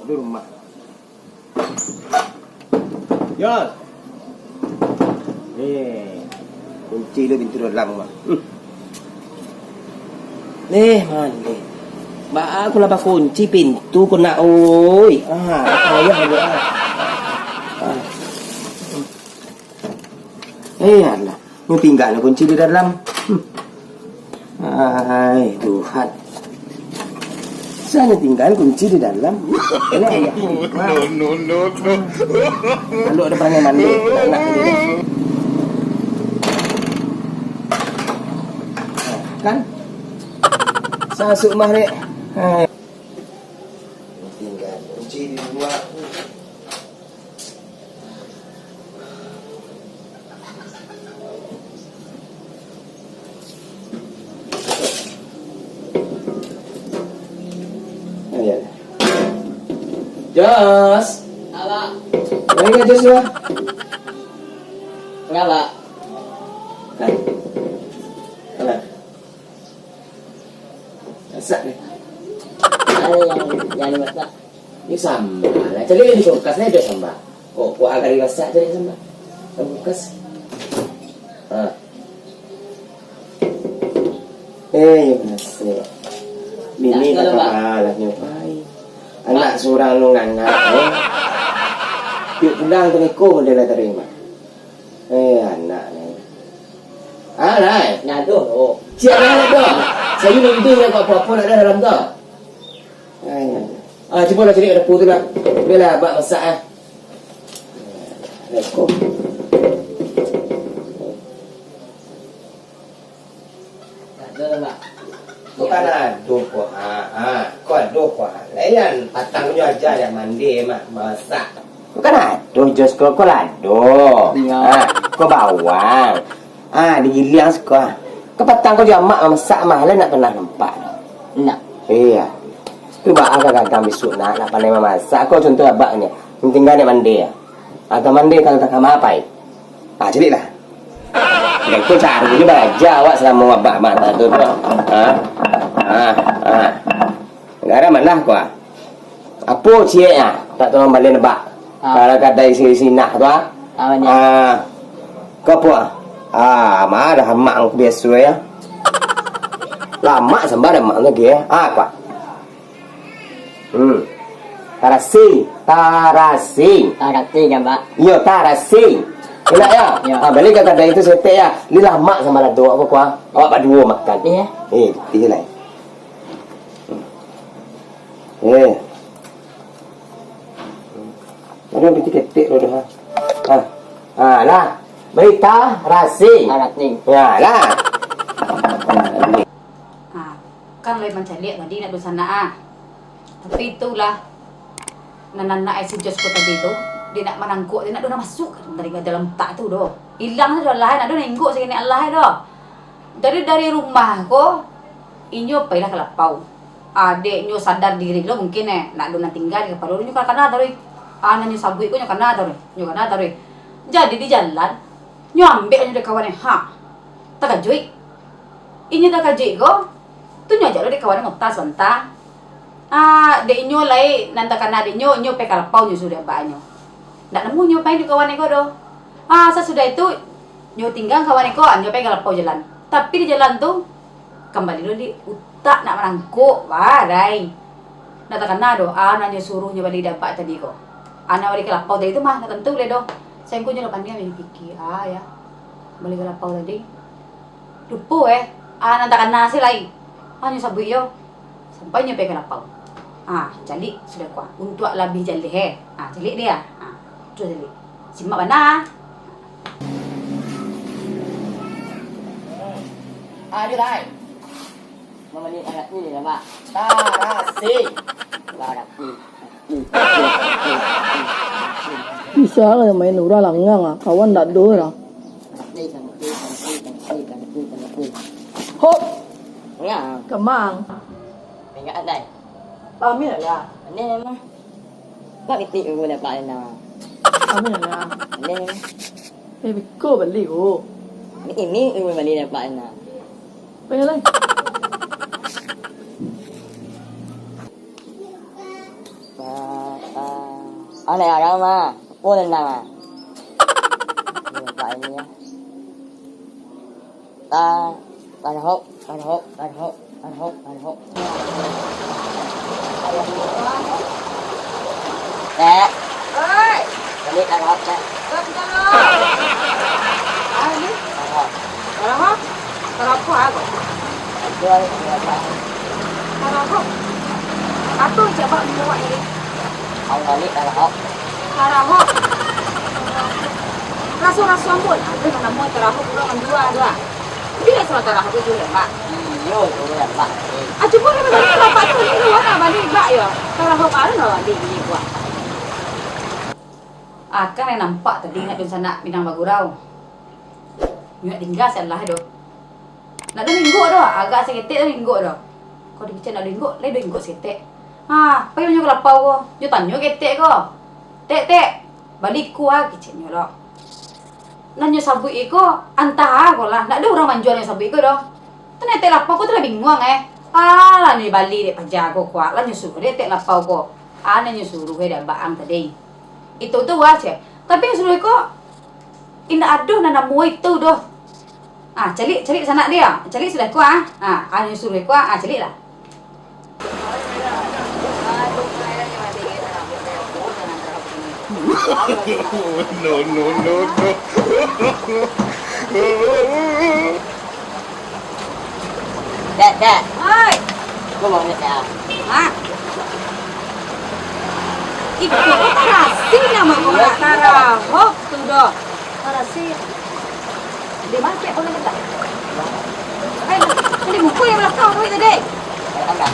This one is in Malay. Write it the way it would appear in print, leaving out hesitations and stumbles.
Di rumah. Jos. Kunci lu pintu dalam mah. Mandi. Ba aku laba kunci pintu kena oi. Payah aja. Alah, mau tinggal kunci di dalam. Hai, Tuhan. Saya tinggal kunci di dalam. Ini ayah. No. Lalu ada orang yang mandi. Anak ini. Kan? Sasuk mah nek. Tinggal kunci di luar. Jos. Apa? Mana Jos ya? Kenapa? Kan? Mana? Masak nih. Ada yang dimasak. Ini sambal. Jadi di kulkasnya ada sambal. Kok agak dimasak jadi sambal? Kulkas. Ya benar. Mini tak kalah nyobai. Anak surang nungan yuk pulang teriko dia lah terima. Anak ni. Alai, Nyado. Oh. siapa nak tu? Saya minta yang apa-apa nak ada dalam tu. Cuba lah cari ada tu lah. Biarlah buat masak Let's go. Nyado lah. Bukan aduh kuah. Kau aduh kuah. Lain patang punya aja yang mandi mak masak. Bukan aduh jos kau lado. Kau bawang. Digiling sekolah. Kau patang kau jamak masak malah nak pernah nampak. Nak. Iya. Tu bak agak besok nak pandai memasak. Kau contoh abaknya. Tinggal dia mandi ya. Agak mandi kalau tak kamu apa? Jadi lah. Dan kau cari ni belajar awak selama abak mata tu. Negara mana kau? Apa cieknya? Tak tahu balik nebak. Kalau kata isi nak tu kau apa? Mah dah mak aku biasa ya. Lama sampai dah mak lagi ya. Apa? Tarasing kan, Pak? Yo tarasing. Enak ya? Ya. Balik ke kedai itu setek ya. Ni lama sama lado apa kuah? Awak berdua makan. Iya. Ini lah. Ada binti ketik tu dah. Lah. Berita rasing. Rasing. Ya lah. Kan lai macam lihat tadi nak bersana tapi itulah nana si Jos ko tadi tu dia nak menangkuk dia nak masuk dari dalam tak tu doh hilang dah lah nak nengguk sekali Allah doh dari rumah ko inyo pailah kelapau adeknyo sadar diri lo mungkin nak tinggal ke paru nyo kana dari anaknya sabui ko nyo kana dari jadi di jalan nyo ambil nyo de kawan takajui inyo takajui ko tu nyo aja lo de kawan ngota sebentar dek nyo lai nanta kana dek nyo pe kalapau nyo sudah banyak ndak nemu nyo pai di kawan ko do sesudah itu nyo tinggal kawan ko nyo pe kalapau jalan tapi di jalan tu kembali lo di utak nak merangkuk badai nanta kana do nyo suruh nyo balik dapat tadi ko anak balik kalapau tadi itu mah tentu le do saya ko nyo lapan dia pikir ya balik kalapau tadi lupa nanta kana si lai nyo sabui yo sampai nyo pe kalapau jali sudah kuat untuk lebih jali jali dia tu jali simak mana Dia dah. Mama ni anak ni lah, Pak. Tarasing. Bisa ka main ura langang kawan tak do lah. Hop, Enggak. kemang. Enggak ada. Kami lah. Ini mah. Pak itu aku dapat na. Kami lah. Ini Ko balik ko. ini aku balik dapat na. Pwede lang. Aneh ada mah. Boleh nang. Ini Pak ini ya. Ta hok. Dek, Ơi, balik ta hok dek. con cho nó. Ai đi? Ta hok. Tao hốc. Tao hốc quá rồi. Dua Pak. Tao hốc. Aku coba buat ini. Ông balik ta hok. Tao hốc. Rasu-rasu ambon. Aku mana mau tao hốc ulang dua. Dia salah tao hok itu ya, Pak. Iyo, itu ya Pak. Ah, coba ni bapak tu ni dua nak balik tak ya? Tao hok ada nak balik ni buat. Kan yang nampak tadi nak dun sana Minang Bagurau. Nyak tinggal salah doh. Nak dah minggu doh, agak seketik dah minggu doh. Kau di kitchen nak minggu, le minggu seketik. Ha, pai nyo kelapau ko. Yo tanyo ketek ko. Tek, balik ku ha kitchen nyo doh. Nanyo sabui iko, antah ko lah. Nak ada orang manjual yang sabui iko doh. Tene tek lapau ko tu lah bingung lah ni balik dek pajago kuat lah nyo suruh dek tek lapau ko. Nanyo suruh dia baang tadi. Itu tu aja. Tapi yang suruh ko indah aduh nana muai itu doh. Calik sana dia. Calik sudah ko yang suruh ko calik lah. No. Dek. Hai. Gua mau ni ya. Itu tarasi nama ko nak tarahok tu doh. Tarasi. Di mana cek boleh tak? Ini buku yang belakang tu tadi. Ada.